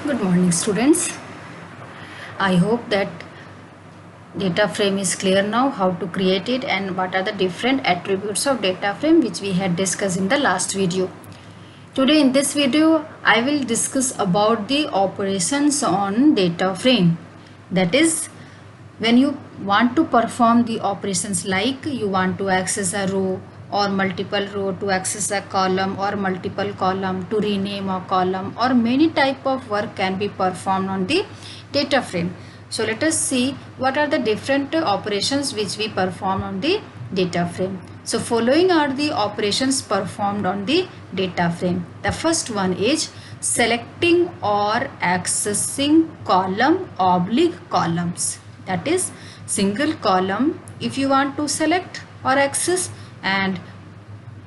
Good morning, students. I hope that data frame is clear now, how to create it and what are the different attributes of data frame which we had discussed in the last video. Today in this video, I will discuss about the operations on data frame. That is, when you want to perform the operations like you want to access a row or multiple row, to access a column or multiple column, to rename a column, or many type of work can be performed on the data frame. So let us see what are the different operations which we perform on the data frame. So following are the operations performed on the data frame. The first one is selecting or accessing column oblique columns. That is single column if you want to select or access, and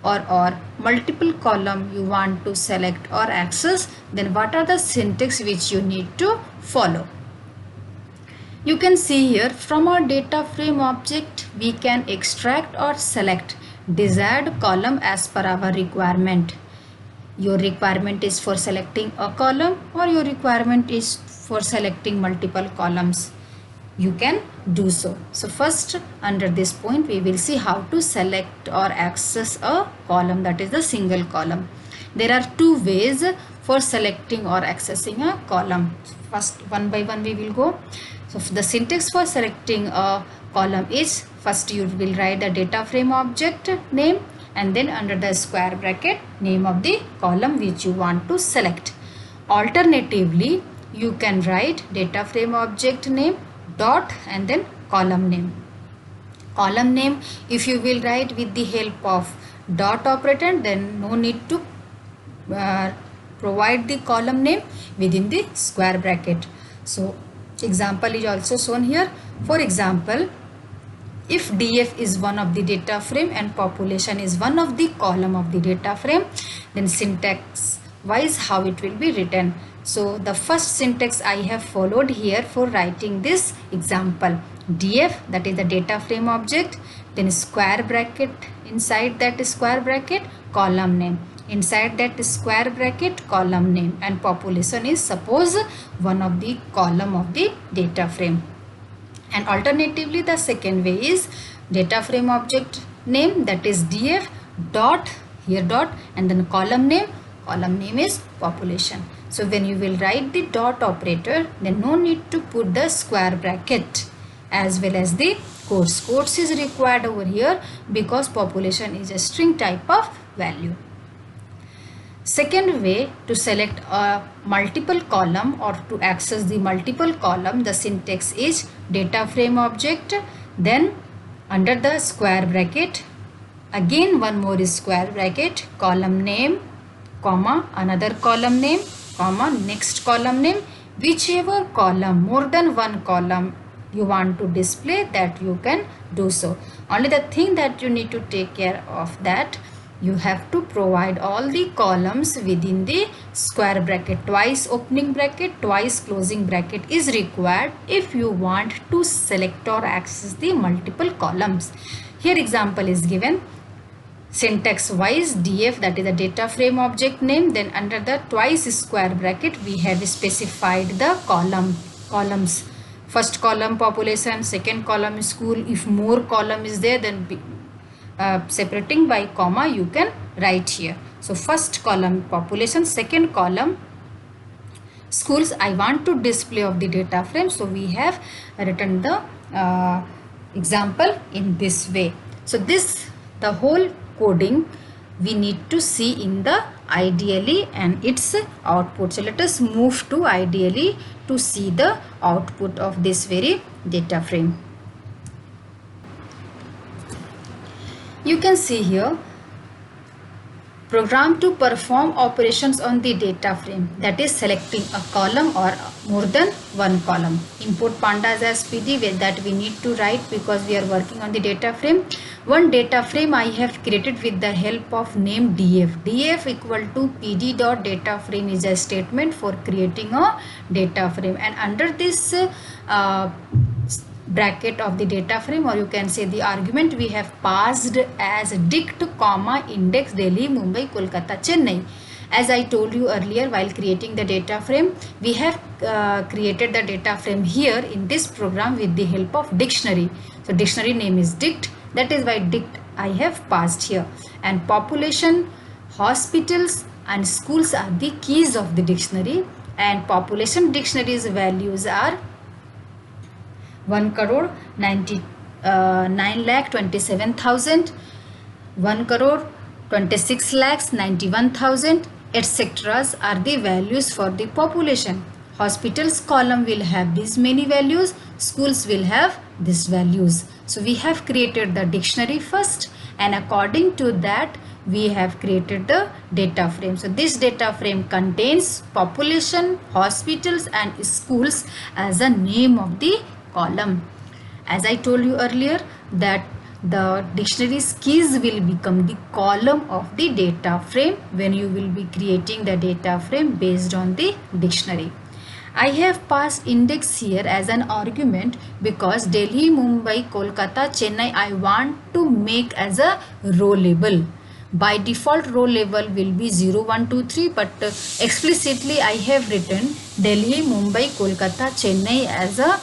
or multiple column you want to select or access, then what are the syntax which you need to follow. You can see here, from our data frame object we can extract or select desired column as per our requirement. Your requirement is for selecting a column or your requirement is for selecting multiple columns. You can do so. So first, under this point we will see how to select or access a column, that is the single column. There are two ways for selecting or accessing a column. First, one by one we will go. So the syntax for selecting a column is, first you will write the data frame object name and then under the square bracket name of the column which you want to select. Alternatively, you can write data frame object name dot and then column name. Column name, if you will write with the help of dot operator, then no need to provide the column name within the square bracket. So example is also shown here. For example, if df is one of the data frame and population is one of the column of the data frame, then syntax wise how it will be written. So the first syntax I have followed here for writing this example. df, that is the data frame object, then square bracket, inside that square bracket column name, inside that square bracket column name, and population is suppose one of the column of the data frame. And alternatively, the second way is data frame object name, that is df dot, here dot, and then column name is population. So when you will write the dot operator, then no need to put the square bracket as well as the quotes. Quotes is required over here because population is a string type of value. Second way to select a multiple column or to access the multiple column, the syntax is data frame object, then under the square bracket, again one more is square bracket, column name, comma, another column name, comma, next column name, whichever column, more than one column you want to display, that you can do so. Only the thing that you need to take care of, that you have to provide all the columns within the square bracket. Twice opening bracket, twice closing bracket is required if you want to select or access the multiple columns. Here example is given. Syntax wise, df, that is the data frame object name, then under the twice square bracket we have specified the columns. First column population, second column school. If more column is there, then separating by comma you can write here. So first column population, second column schools. I want to display of the data frame, so we have written the example in this way. So this, the whole coding we need to see in the ideally and its output. So let us move to ideally to see the output of this very data frame. You can see here, program to perform operations on the data frame, that is selecting a column or more than one column. Import pandas as PD that we need to write because we are working on the data frame. One data frame I have created with the help of name df. df equal to pd dot data frame is a statement for creating a data frame, and under this bracket of the data frame, or you can say the argument, we have passed as dict comma index Delhi, Mumbai, Kolkata, Chennai, As I told you earlier, while creating the data frame, we have created the data frame here in this program with the help of dictionary. So dictionary name is dict, that is why dict I have passed here. And population, hospitals and schools are the keys of the dictionary, and population dictionary's values are 1 crore 9 lakh 27,000, 1 crore 26 lakhs 91,000, etc. are the values for the population. Hospitals column will have these many values, schools will have these values. So we have created the dictionary first, and according to that we have created the data frame. So this data frame contains population, hospitals and schools as a name of the column. As I told you earlier that the dictionary's keys will become the column of the data frame when you will be creating the data frame based on the dictionary. I have passed index here as an argument because Delhi, Mumbai, Kolkata, Chennai I want to make as a row label. By default row label will be 0, 1, 2, 3, but explicitly I have written Delhi, Mumbai, Kolkata, Chennai as a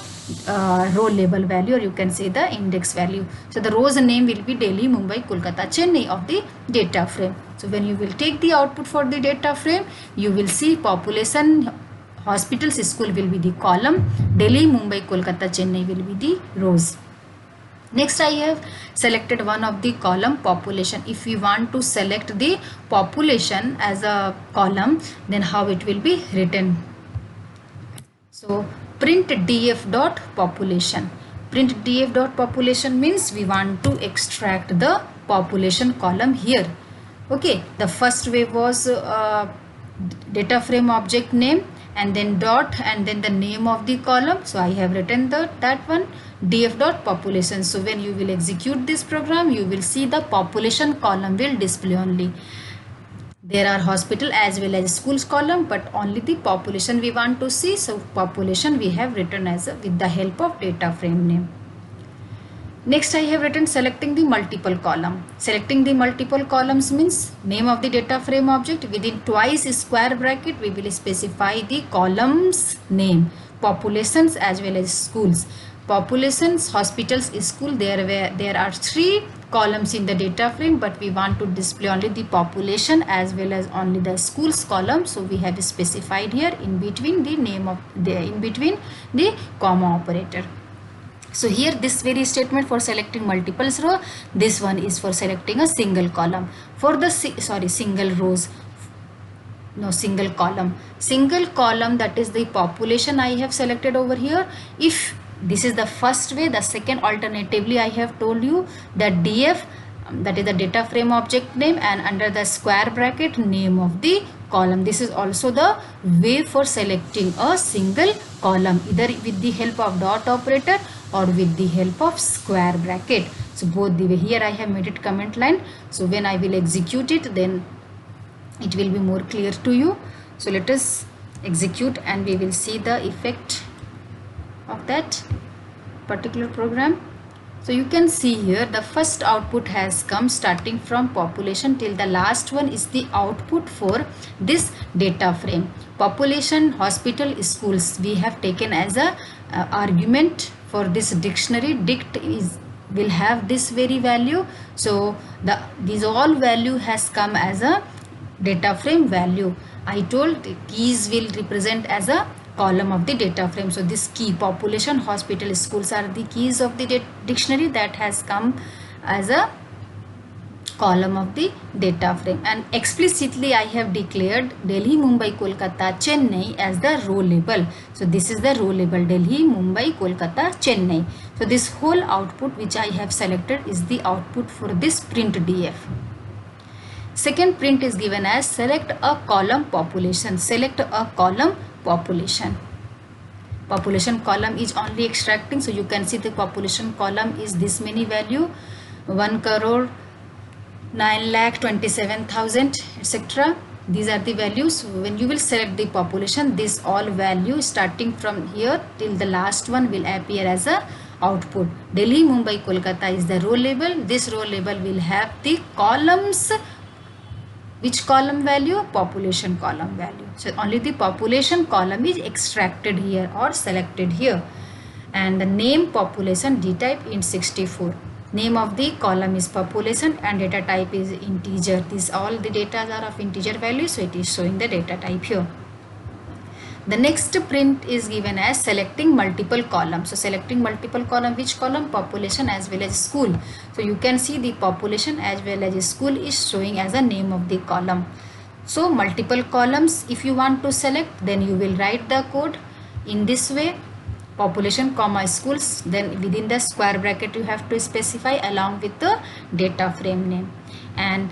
row label value, or you can say the index value. So the row's name will be Delhi, Mumbai, Kolkata, Chennai of the data frame. So when you will take the output for the data frame, you will see population, hospitals, school will be the column, Delhi, Mumbai, Kolkata, Chennai will be the rows. Next I have selected one of the column population. If we want to select the population as a column, then how it will be written? So print df dot population. Print df dot population means we want to extract the population column here. Okay, the first way was data frame object name and then dot and then the name of the column. So I have written that one, df dot population. So when you will execute this program, you will see the population column will display only. There are hospital as well as schools column, but only the population we want to see. So population we have written as with the help of data frame name. Next I have written selecting the multiple column. Selecting the multiple columns means name of the data frame object, within twice square bracket we will specify the columns name, populations as well as schools. Populations, hospitals, school, there are 3 columns in the data frame, but we want to display only the population as well as only the schools column. So we have specified here in between the name of in between the comma operator. So here this very statement for selecting multiples row, this one is for selecting a single column. For the single rows, no, single column. Single column, that is the population I have selected over here. If this is the first way, the second alternatively I have told you that df, that is the data frame object name, and under the square bracket name of the column. This is also the way for selecting a single column, either with the help of dot operator or with the help of square bracket. So both the way. Here I have made it comment line. So when I will execute it, then it will be more clear to you. So let us execute and we will see the effect of that particular program. So you can see here the first output has come starting from population till the last one is the output for this data frame. Population, hospital, schools we have taken as a argument for this dictionary. Dict will have this very value. So these all value has come as a data frame value. I told the keys will represent as a column of the data frame. So this key, population, hospital, schools are the keys of the dictionary that has come as a column of the data frame, and explicitly I have declared Delhi, Mumbai, Kolkata, Chennai as the row label. So this is the row label, Delhi, Mumbai, Kolkata, Chennai. So this whole output which I have selected is the output for this print df. Second print is given as select a column population. Select a column population. Population column is only extracting. So you can see the population column is this many value, 1 crore 9 lakh 27,000, etc. These are the values. When you will select the population, this all value starting from here till the last one will appear as a output. Delhi, Mumbai, Kolkata is the row label. This row label will have the columns Which column value? Population column value. So only the population column is extracted here or selected here. And the name population D type int64. Name of the column is population and data type is integer. These all the data are of integer value, so it is showing the data type here. The next print is given as selecting multiple columns. So selecting multiple column, which column? Population as well as school. So you can see the population as well as school is showing as a name of the column. So multiple columns, if you want to select, then you will write the code in this way: population comma schools, then within the square bracket you have to specify along with the data frame name. And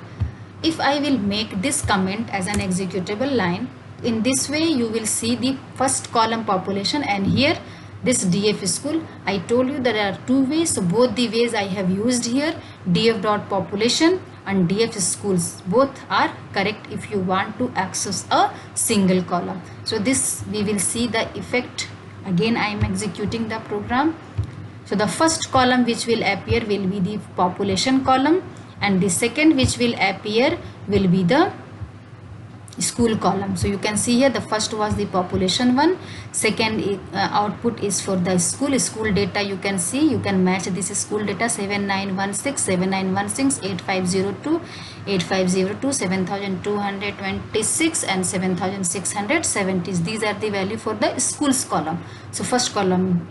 if I will make this comment as an executable line, in this way you will see the first column population and here this df school. I told you there are two ways, so both the ways I have used here, df.population and df schools, both are correct if you want to access a single column. So this we will see the effect. Again I am executing the program. So the first column which will appear will be the population column and the second which will appear will be the school column. So you can see here the first was the population one, second output is for the school data. You can see, you can match this school data 7916, 7916, 8502, 8502, 7226 and 7670. These are the value for the schools column. So first column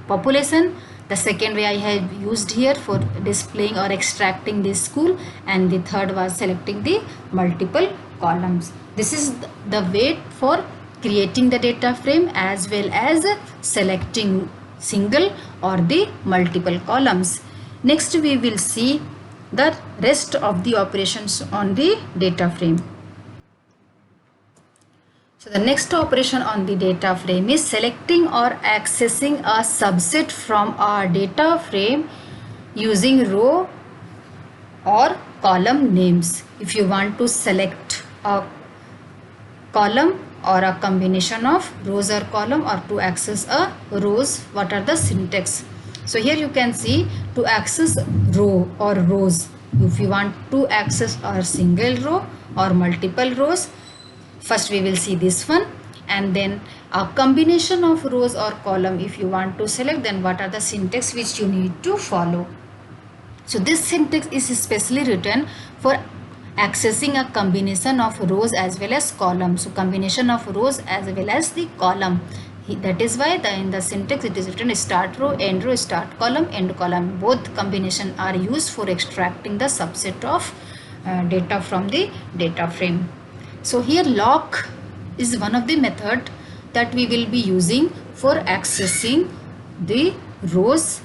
population, the second way I have used here for displaying or extracting the school, and the third was selecting the multiple columns. This is the way for creating the data frame as well as selecting single or the multiple columns. Next we will see the rest of the operations on the data frame. So the next operation on the data frame is selecting or accessing a subset from our data frame using row or column names. If you want to select a column or a combination of rows or column, or to access a rows, what are the syntax? So here you can see, to access row or rows, if you want to access a single row or multiple rows, first we will see this one, and then a combination of rows or column if you want to select, then what are the syntax which you need to follow. So this syntax is especially written for accessing a combination of rows as well as columns. So combination of rows as well as the column. That is why in the syntax it is written start row, start column, end column. Both combination are used for extracting the subset of data from the data frame. So here lock is one of the method that we will be using for accessing the rows,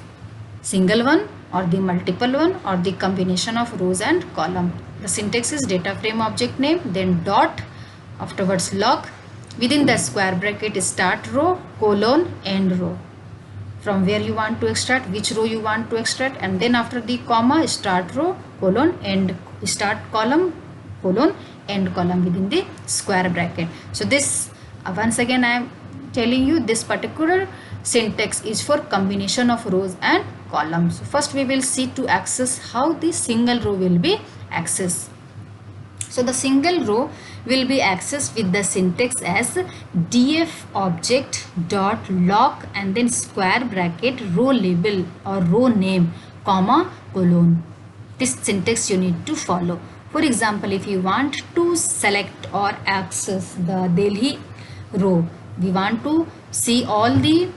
single one or the multiple one or the combination of rows and column. The syntax is data frame object name, then dot, afterwards lock, within the square bracket start row, colon, end row. From where you want to extract, which row you want to extract, and then after the comma start row, colon, end, start column, colon, end column within the square bracket. So this once again I am telling you, this particular syntax is for combination of rows and columns. So first we will see to access how the single row will be accessed. So the single row will be accessed with the syntax as df object dot lock and then square bracket row label or row name comma colon. This syntax you need to follow. For example, if you want to select or access the Delhi row, we want to see all the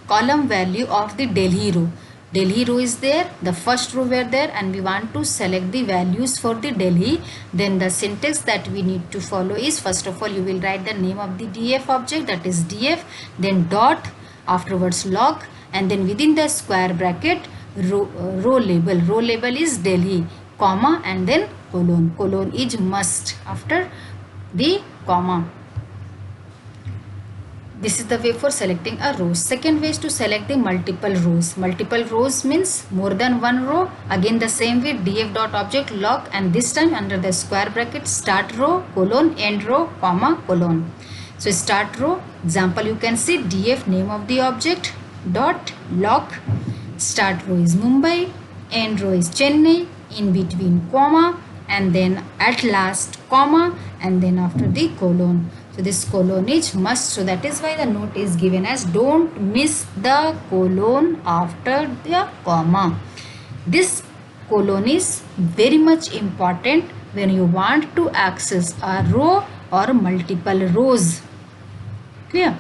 column value of the Delhi row. Delhi row is there, the first row were there, and we want to select the values for the Delhi. Then the syntax that we need to follow is, first of all you will write the name of the df object, that is df, then dot, afterwards log, and then within the square bracket row label is Delhi, comma, and then colon is must after the comma. This is the way for selecting a row. Second way is to select the multiple rows. Multiple rows means more than one row. Again the same way, df dot object lock, and this time under the square bracket start row, colon, end row, comma, colon. So start row, example you can see df name of the object dot lock, start row is Mumbai, end row is Chennai, in between comma, and then at last comma, and then after the colon. So this colon is must, so that is why the note is given as don't miss the colon after the comma. This colon is very much important when you want to access a row or multiple rows. Clear?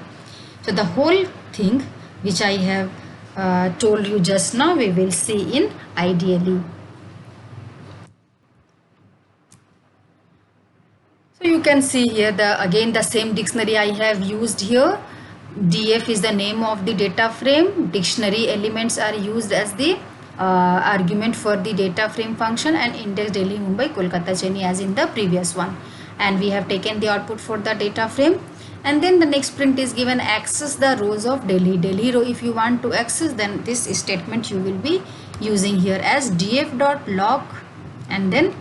So the whole thing which I have told you just now, we will see in ideally. So you can see here again the same dictionary I have used here. DF is the name of the data frame. Dictionary elements are used as the argument for the data frame function, and index Delhi, Mumbai, Kolkata, Chennai as in the previous one. And we have taken the output for the data frame. And then the next print is given access the rows of Delhi. Delhi row, if you want to access, then this statement you will be using here as df.log, and then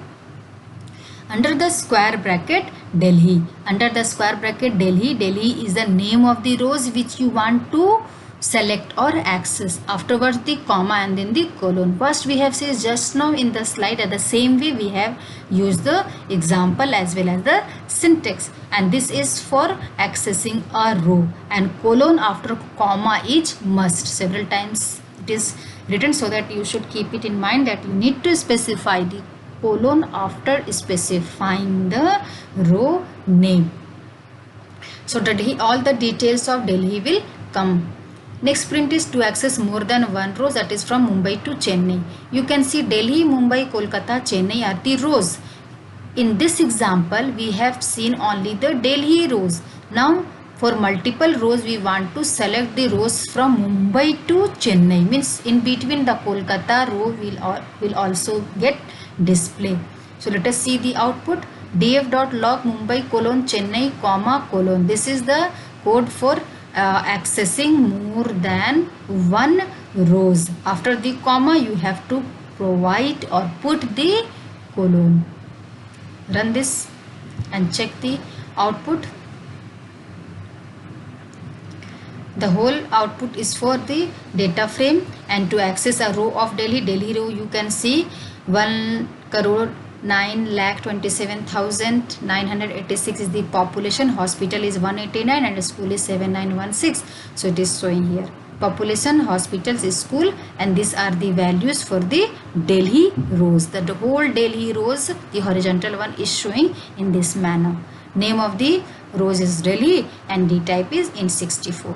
under the square bracket Delhi. Under the square bracket Delhi, Delhi is the name of the rows which you want to select or access. Afterwards the comma and then the colon. First we have said just now in the slide, at the same way we have used the example as well as the syntax, and this is for accessing a row, and colon after comma is must. Several times it is written, so that you should keep it in mind that you need to specify the colon after specifying the row name. So that all the details of Delhi will come. Next print is to access more than one row, that is from Mumbai to Chennai. You can see Delhi, Mumbai, Kolkata, Chennai are the rows. In this example, we have seen only the Delhi rows. Now, for multiple rows, we want to select the rows from Mumbai to Chennai. Means in between the Kolkata row will also get display. So let us see the output. df.log Mumbai colon Chennai comma colon. This is the code for accessing more than one rows. After the comma you have to provide or put the colon. Run this and check the output. The whole output is for the data frame, and to access a row of Delhi row, you can see 1,9,27,986 is the population, hospital is 189, and school is 7916. So it is showing here population, hospitals, school, and these are the values for the Delhi rows. The whole Delhi rows, the horizontal one is showing in this manner. Name of the rows is Delhi and the type is int64.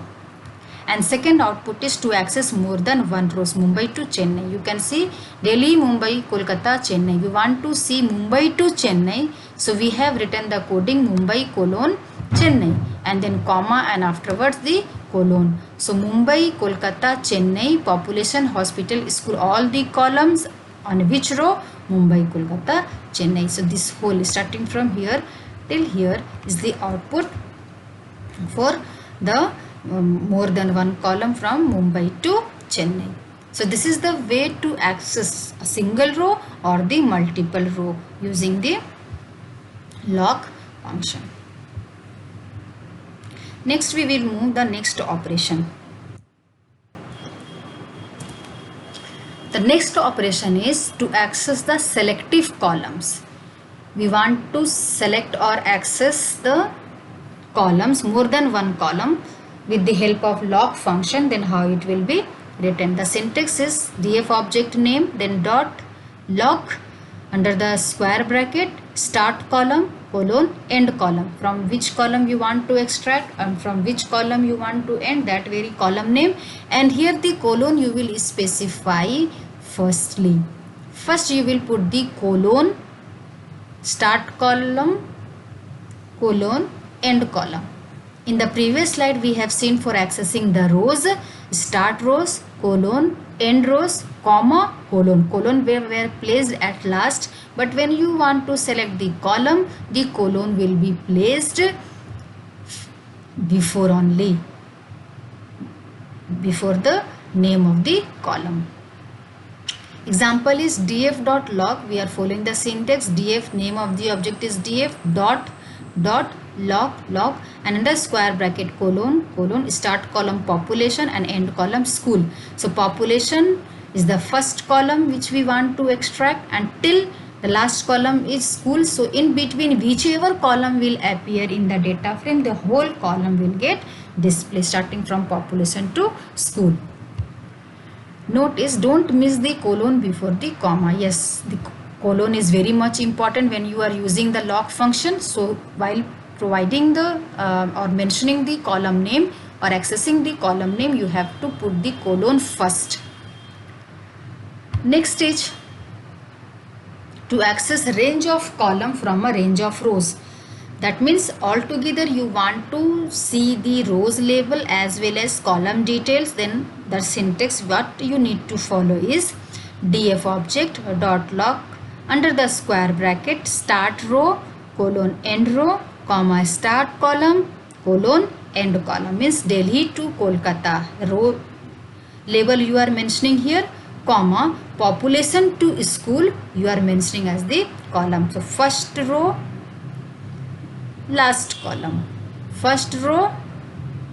And second output is to access more than one rows, Mumbai to Chennai. You can see Delhi, Mumbai, Kolkata, Chennai. We want to see Mumbai to Chennai, so we have written the coding Mumbai colon Chennai, and then comma, and afterwards the colon. So Mumbai, Kolkata, Chennai, population, hospital, school, all the columns on which row? Mumbai, Kolkata, Chennai. So this whole starting from here till here is the output for the more than one column from Mumbai to Chennai. So this is the way to access a single row or the multiple row using the log function. Next we will move the next operation. The next operation is to access the selective columns. We want to select or access the columns, more than one column, with the help of log function. Then how it will be written? The syntax is df object name, then dot log, under the square bracket start column colon end column. From which column you want to extract and from which column you want to end, that very column name. And here the colon you will specify firstly. First you will put the colon start column colon end column. In the previous slide we have seen for accessing the rows, start rows, colon, end rows, comma, colon. Colon were placed at last, but when you want to select the column, the colon will be placed before only, before the name of the column. Example is df.log. We are following the syntax. Df, name of the object is df dot log, and under square bracket colon start column population and end column school. So population is the first column which we want to extract, and till the last column is school. So in between whichever column will appear in the data frame, the whole column will get displayed starting from population to school. Notice, don't miss the colon before the comma. Yes, the colon is very much important when you are using the log function. So while providing the or mentioning the column name or accessing the column name, you have to put the colon first. Next stage, to access range of column from a range of rows. That means altogether you want to see the rows label as well as column details. Then the syntax what you need to follow is df object dot log under the square bracket start row colon end row comma start column colon end column, means Delhi to Kolkata row label you are mentioning here, comma population to school you are mentioning as the column. So first row, last column, first row,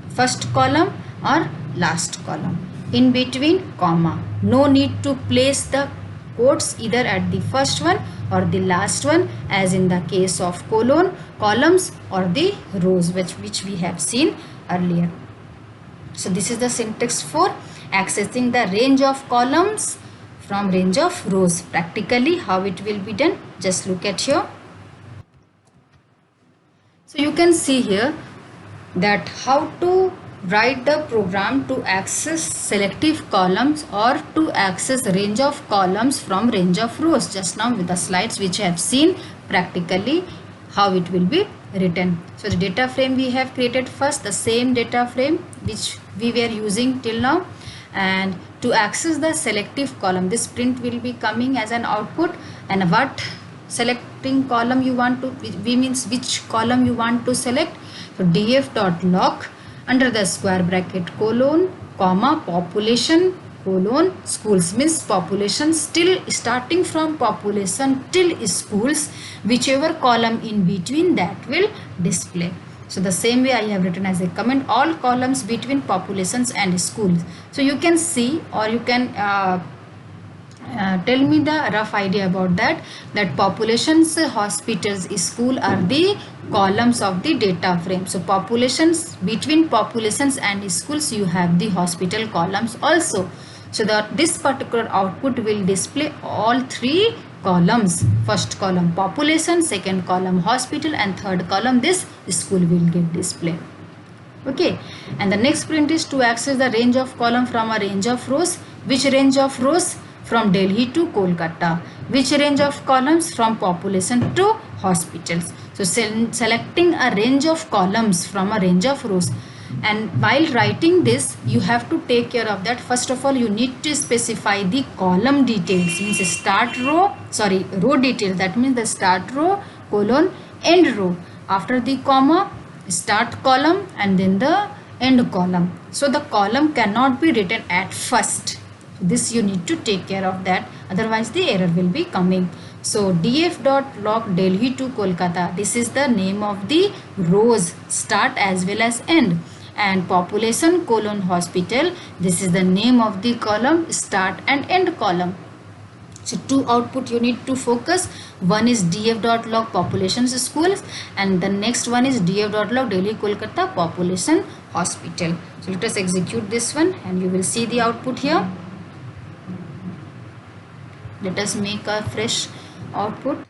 first column or last column, in between comma. No need to place the quotes either at the first one or the last one, as in the case of columns or the rows, which we have seen earlier. So this is the syntax for accessing the range of columns from range of rows. Practically how it will be done, just look at here. So you can see here that how to write the program to access selective columns or to access range of columns from range of rows. Just now with the slides which I have seen practically how it will be written. So the data frame we have created first, the same data frame which we were using till now, and to access the selective column, this print will be coming as an output. And what selecting column you want to, we means which column you want to select. So df dot log under the square bracket colon comma population colon schools, means population still starting from population till schools, whichever column in between that will display. So the same way I have written as a comment all columns between populations and schools. So you can see, or you can tell me the rough idea about that populations, hospitals, school are the columns of the data frame. So populations, between populations and schools you have the hospital columns also. So that this particular output will display all three columns. First column population, second column hospital, and third column this school will get displayed. Okay, and the next print is to access the range of column from a range of rows. Which range of rows? From Delhi to Kolkata. Which range of columns? From population to hospitals. So selecting a range of columns from a range of rows. And while writing this, you have to take care of that. First of all, you need to specify the column details, means start row, row details. That means the start row, colon, end row. After the comma, start column and then the end column. So the column cannot be written at first. This you need to take care of that, otherwise the error will be coming. So df.log Delhi to Kolkata, this is the name of the rows, start as well as end. And population colon hospital, this is the name of the column, start and end column. So two output you need to focus. One is df.log populations schools, and the next one is df.log Delhi Kolkata population hospital. So let us execute this one and you will see the output here. Let us make a fresh output.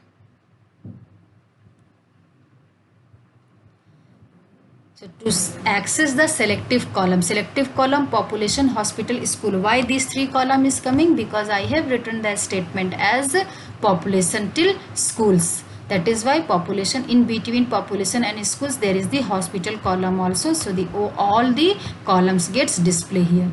So to access the selective column population hospital school. Why these three column is coming? Because I have written the statement as population till schools. That is why population, in between population and schools there is the hospital column also. So the all the columns gets display here.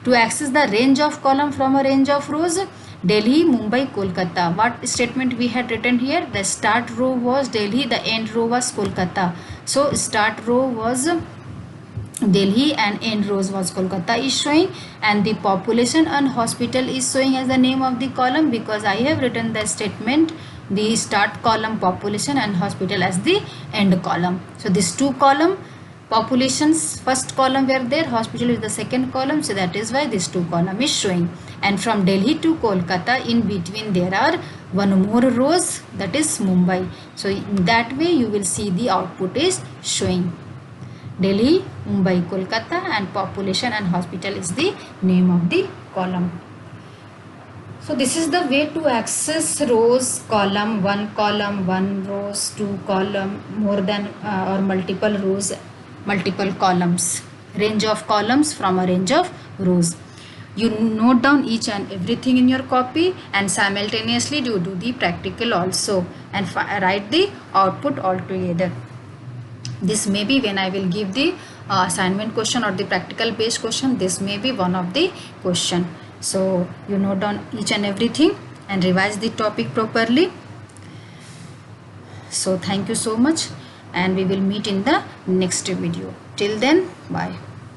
To access the range of column from a range of rows, Delhi, Mumbai, Kolkata. What statement we had written here? The start row was Delhi, the end row was Kolkata. So start row was Delhi and end rows was Kolkata is showing, and the population and hospital is showing as the name of the column, because I have written the statement the start column population and hospital as the end column. So this two column, populations first column were there, hospital is the second column, so that is why this two column is showing. and from Delhi to Kolkata in between there are one more rows, that is Mumbai. So in that way you will see the output is showing Delhi, Mumbai, Kolkata, and population and hospital is the name of the column. So this is the way to access rows, column, one rows, two column, more than or multiple rows, multiple columns, range of columns from a range of rows. You note down each and everything in your copy and simultaneously you do the practical also and write the output all together. This may be when I will give the assignment question or the practical based question, this may be one of the question. So you note down each and everything and revise the topic properly. So thank you so much and we will meet in the next video. Till then, bye.